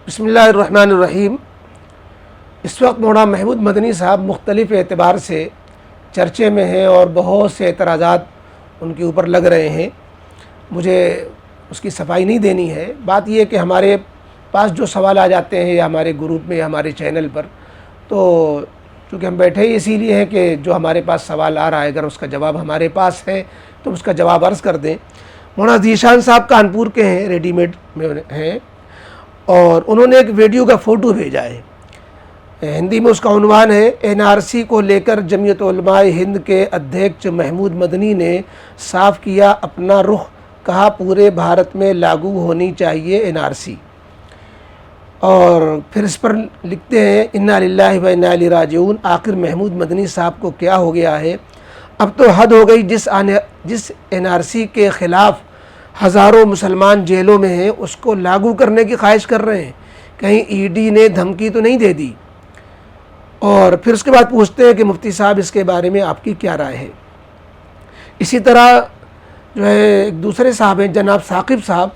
بسم اللہ الرحمن الرحیم۔ اس وقت مولانا محمود مدنی صاحب مختلف اعتبار سے چرچے میں ہیں اور بہت سے اعتراضات ان کے اوپر لگ رہے ہیں۔ مجھے اس کی صفائی نہیں دینی ہے۔ بات یہ ہے کہ ہمارے پاس جو سوال آ جاتے ہیں یا ہمارے گروپ میں یا ہمارے چینل پر، تو چونکہ ہم بیٹھے ہی اسی لیے ہیں کہ جو ہمارے پاس سوال آ رہا ہے اگر اس کا جواب ہمارے پاس ہے تو اس کا جواب عرض کر دیں۔ مولانا ذیشان صاحب کانپور کے ہیں، ریڈی میڈ میں ہیں، اور انہوں نے ایک ویڈیو کا فوٹو بھیجا ہے۔ ہندی میں اس کا عنوان ہے NRC کو لے کر جمعیت علماء ہند کے ادھیکش محمود مدنی نے صاف کیا اپنا رخ، کہا پورے بھارت میں لاگو ہونی چاہیے NRC۔ اور پھر اس پر لکھتے ہیں انا للہ و انا الیہ راجعون۔ آخر محمود مدنی صاحب کو کیا ہو گیا ہے؟ اب تو حد ہو گئی، جس NRC کے خلاف ہزاروں مسلمان جیلوں میں ہیں اس کو لاگو کرنے کی خواہش کر رہے ہیں، کہیں ED نے دھمکی تو نہیں دے دی؟ اور پھر اس کے بعد پوچھتے ہیں کہ مفتی صاحب اس کے بارے میں آپ کی کیا رائے ہے؟ اسی طرح جو ہے ایک دوسرے صاحب ہیں جناب ثاقب صاحب،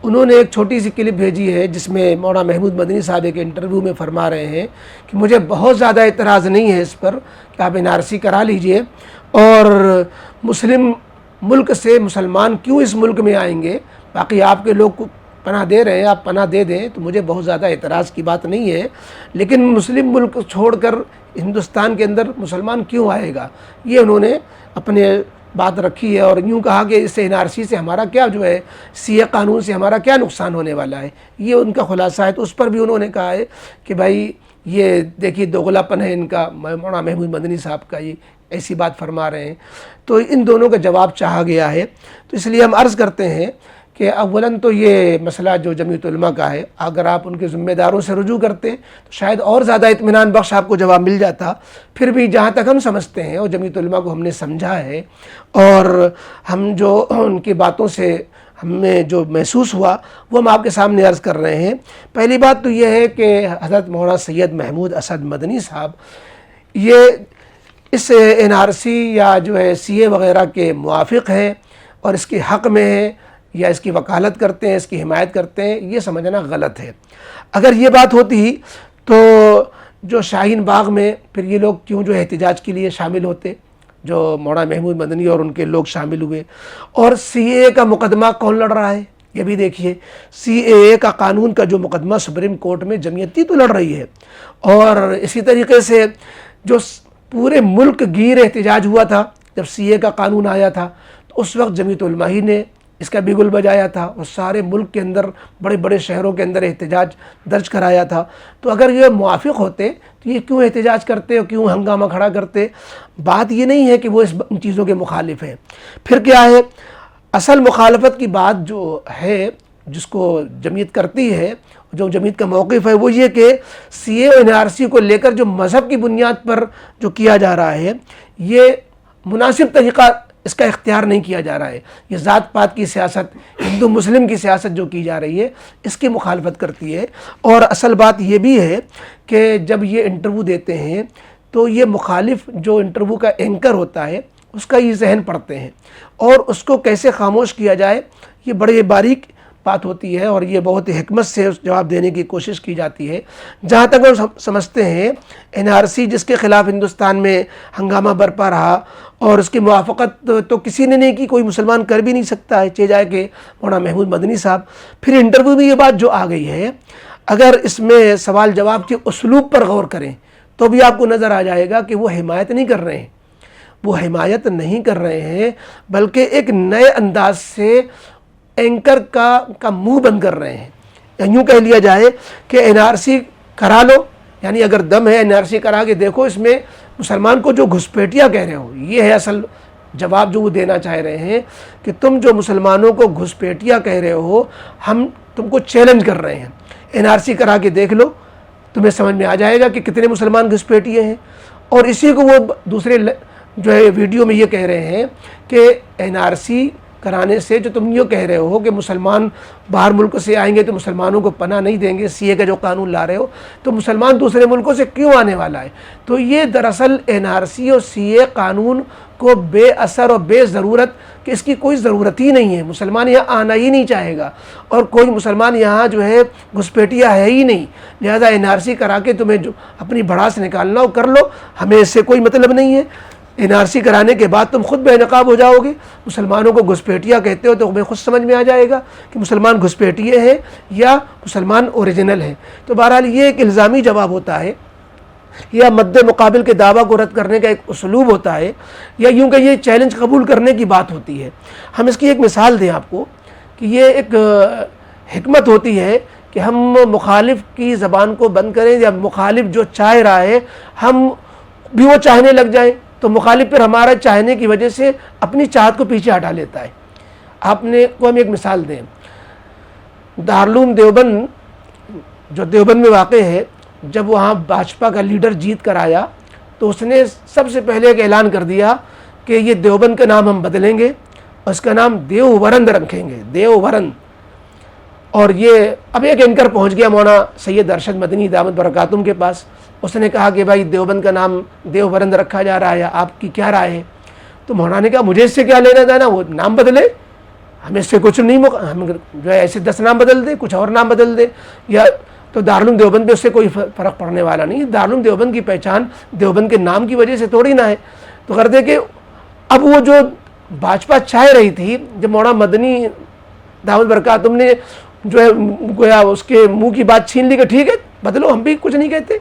انہوں نے ایک چھوٹی سی کلپ بھیجی ہے جس میں مولانا محمود مدنی صاحب ایک انٹرویو میں فرما رہے ہیں کہ مجھے بہت زیادہ اعتراض نہیں ہے اس پر کہ آپ NRC کرا لیجئے، اور مسلم ملک سے مسلمان کیوں اس ملک میں آئیں گے؟ باقی آپ کے لوگ کو پناہ دے رہے ہیں، آپ پناہ دے دیں تو مجھے بہت زیادہ اعتراض کی بات نہیں ہے، لیکن مسلم ملک چھوڑ کر ہندوستان کے اندر مسلمان کیوں آئے گا؟ یہ انہوں نے اپنے بات رکھی ہے، اور یوں کہا کہ اس سے NRC سے ہمارا کیا جو ہے CA قانون سے ہمارا کیا نقصان ہونے والا ہے، یہ ان کا خلاصہ ہے۔ تو اس پر بھی انہوں نے کہا ہے کہ بھائی یہ دیکھیے دوغلا پن ہے ان کا، مولانا محمود مدنی صاحب کا، یہ ایسی بات فرما رہے ہیں۔ تو ان دونوں کا جواب چاہا گیا ہے، تو اس لیے ہم عرض کرتے ہیں کہ اولاً تو یہ مسئلہ جو جمعیت علماء کا ہے، اگر آپ ان کے ذمہ داروں سے رجوع کرتے تو شاید اور زیادہ اطمینان بخش آپ کو جواب مل جاتا۔ پھر بھی جہاں تک ہم سمجھتے ہیں اور جمعیت علماء کو ہم نے سمجھا ہے، اور ہم جو ان کی باتوں سے ہمیں جو محسوس ہوا وہ ہم آپ کے سامنے عرض کر رہے ہیں۔ پہلی بات تو یہ ہے کہ حضرت مولانا سید محمود اسد مدنی صاحب یہ اس NRC یا جو ہے CA وغیرہ کے موافق ہیں اور اس کے حق میں ہیں، یا اس کی وکالت کرتے ہیں، اس کی حمایت کرتے ہیں، یہ سمجھنا غلط ہے۔ اگر یہ بات ہوتی تو جو شاہین باغ میں پھر یہ لوگ کیوں جو احتجاج کے لیے شامل ہوتے، جو مولانا محمود مدنی اور ان کے لوگ شامل ہوئے؟ اور CAA کا مقدمہ کون لڑ رہا ہے یہ بھی دیکھیے۔ CAA کا قانون کا جو مقدمہ سپریم کورٹ میں جمعیتی تو لڑ رہی ہے، اور اسی طریقے سے جو پورے ملک گیر احتجاج ہوا تھا جب CAA کا قانون آیا تھا، تو اس وقت جمعیت علماء ہی نے اس کا بگل بجایا تھا اور سارے ملک کے اندر بڑے بڑے شہروں کے اندر احتجاج درج کرایا تھا۔ تو اگر یہ موافق ہوتے تو یہ کیوں احتجاج کرتے اور کیوں ہنگامہ کھڑا کرتے؟ بات یہ نہیں ہے کہ وہ ان چیزوں کے مخالف ہیں۔ پھر کیا ہے اصل مخالفت کی بات جو ہے جس کو جمعیت کرتی ہے، جو جمعیت کا موقف ہے، وہ یہ کہ CA اور NRC کو لے کر جو مذہب کی بنیاد پر جو کیا جا رہا ہے، یہ مناسب طریقہ اس کا اختیار نہیں کیا جا رہا ہے۔ یہ ذات پات کی سیاست، ہندو مسلم کی سیاست جو کی جا رہی ہے، اس کی مخالفت کرتی ہے۔ اور اصل بات یہ بھی ہے کہ جب یہ انٹرویو دیتے ہیں تو یہ مخالف جو انٹرویو کا اینکر ہوتا ہے اس کا یہ ذہن پڑھتے ہیں، اور اس کو کیسے خاموش کیا جائے یہ بڑے باریک بات ہوتی ہے، اور یہ بہت ہی حکمت سے جواب دینے کی کوشش کی جاتی ہے۔ جہاں تک ہم سمجھتے ہیں NRC جس کے خلاف ہندوستان میں ہنگامہ برپا رہا، اور اس کی موافقت تو کسی نے نہیں کی، کوئی مسلمان کر بھی نہیں سکتا ہے، چاہے جائے کہ مولانا محمود مدنی صاحب۔ پھر انٹرویو میں یہ بات جو آ گئی ہے، اگر اس میں سوال جواب کے اسلوب پر غور کریں تو بھی آپ کو نظر آ جائے گا کہ وہ حمایت نہیں کر رہے ہیں، وہ حمایت نہیں کر رہے ہیں، بلکہ ایک نئے انداز سے اینکر کا منہ بند کر رہے ہیں۔ یوں کہہ لیا جائے کہ NRC کرا لو، یعنی اگر دم ہے NRC کرا کے دیکھو، اس میں مسلمان کو جو گھسپیٹیا کہہ رہے ہو، یہ ہے اصل جواب جو وہ دینا چاہ رہے ہیں کہ تم جو مسلمانوں کو گھسپیٹیا کہہ رہے ہو، ہم تم کو چیلنج کر رہے ہیں، NRC کرا کے دیکھ لو، تمہیں سمجھ میں آ جائے گا کہ کتنے مسلمان گھسپیٹیے ہیں۔ اور اسی کو وہ دوسرے جو ہے ویڈیو میں یہ کہہ رہے ہیں کہ NRC کرانے سے جو تم یہ کہہ رہے ہو کہ مسلمان باہر ملک سے آئیں گے تو مسلمانوں کو پناہ نہیں دیں گے، CA کا جو قانون لا رہے ہو، تو مسلمان دوسرے ملکوں سے کیوں آنے والا ہے؟ تو یہ دراصل NRC اور CA قانون کو بے اثر اور بے ضرورت کہ اس کی کوئی ضرورت ہی نہیں ہے، مسلمان یہاں آنا ہی نہیں چاہے گا، اور کوئی مسلمان یہاں جو ہے گھسپیٹیا ہے ہی نہیں، لہذا NRC کرا کے تمہیں جو اپنی بھڑاس نکالنا ہو کر لو، ہمیں اس سے کوئی مطلب نہیں ہے۔ NRC کرانے کے بعد تم خود بے نقاب ہو جاؤ گے، مسلمانوں کو گھسپیٹیا کہتے ہو تو ہمیں خود سمجھ میں آ جائے گا کہ مسلمان گھسپیٹیے ہیں یا مسلمان اوریجنل ہیں۔ تو بہرحال یہ ایک الزامی جواب ہوتا ہے، یا مد مقابل کے دعویٰ کو رد کرنے کا ایک اسلوب ہوتا ہے، یا یوں کہ یہ چیلنج قبول کرنے کی بات ہوتی ہے۔ ہم اس کی ایک مثال دیں آپ کو کہ یہ ایک حکمت ہوتی ہے کہ ہم مخالف کی زبان کو بند کریں، یا مخالف جو چاہ رہا ہے ہم بھی وہ چاہنے لگ جائیں، تو مخالف پھر ہمارا چاہنے کی وجہ سے اپنی چاہت کو پیچھے ہٹا لیتا ہے۔ آپ نے کو ہم ایک مثال دیں، دارالعلوم دیوبند جو دیوبند میں واقع ہے، جب وہاں بھاجپا کا لیڈر جیت کر آیا تو اس نے سب سے پہلے ایک اعلان کر دیا کہ یہ دیوبند کا نام ہم بدلیں گے اور اس کا نام دیوورند رکھیں گے، دیوورند۔ اور یہ اب ایک اینکر پہنچ گیا مولانا سید ارشد مدنی دامت برکاتہم کے پاس، اس نے کہا کہ بھائی دیوبند کا نام دیوورند رکھا جا رہا ہے، آپ کی کیا رائے ہے؟ تو مولانا نے کہا مجھے اس سے کیا لینا دینا، وہ نام بدلے، ہمیں اس سے کچھ نہیں، ہم جو ہے ایسے 10 نام بدل دیں، کچھ اور نام بدل دیں، یا تو دارالعلوم دیوبند پہ اس سے کوئی فرق پڑنے والا نہیں۔ دارالعلوم دیوبند کی پہچان دیوبند کے نام کی وجہ سے تھوڑی نہ ہے۔ تو کر دے کہ اب وہ جو بھاجپا چاہ رہی تھی، جب مولانا مدنی دامت برکاتہم نے جو ہے گویا اس کے منہ کی بات چھین لی کہ ٹھیک ہے بدلو، ہم بھی کچھ نہیں کہتے،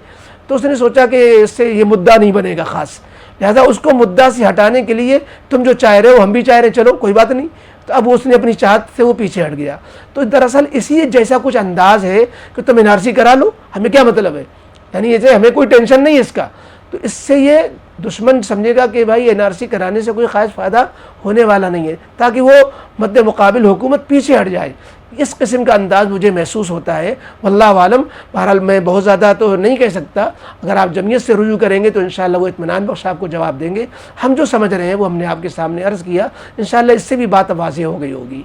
تو اس نے سوچا کہ اس سے یہ مدعا نہیں بنے گا خاص، لہذا اس کو مدعا سے ہٹانے کے لیے تم جو چاہ رہے ہو ہم بھی چاہ رہے ہیں، چلو کوئی بات نہیں، تو اب اس نے اپنی چاہت سے وہ پیچھے ہٹ گیا۔ تو دراصل اسی جیسا کچھ انداز ہے کہ تم NRC کرا لو، ہمیں کیا مطلب ہے، یعنی اسے ہمیں کوئی ٹینشن نہیں ہے اس کا۔ تو اس سے یہ دشمن سمجھے گا کہ بھائی NRC کرانے سے کوئی خاص فائدہ ہونے والا نہیں ہے، تاکہ وہ مد مقابل حکومت پیچھے ہٹ جائے۔ اس قسم کا انداز مجھے محسوس ہوتا ہے، واللہ عالم۔ بہرحال میں بہت زیادہ تو نہیں کہہ سکتا، اگر آپ جمعیت سے رجوع کریں گے تو انشاءاللہ وہ اطمینان بخش آپ کو جواب دیں گے۔ ہم جو سمجھ رہے ہیں وہ ہم نے آپ کے سامنے عرض کیا، انشاءاللہ اس سے بھی بات واضح ہو گئی ہوگی۔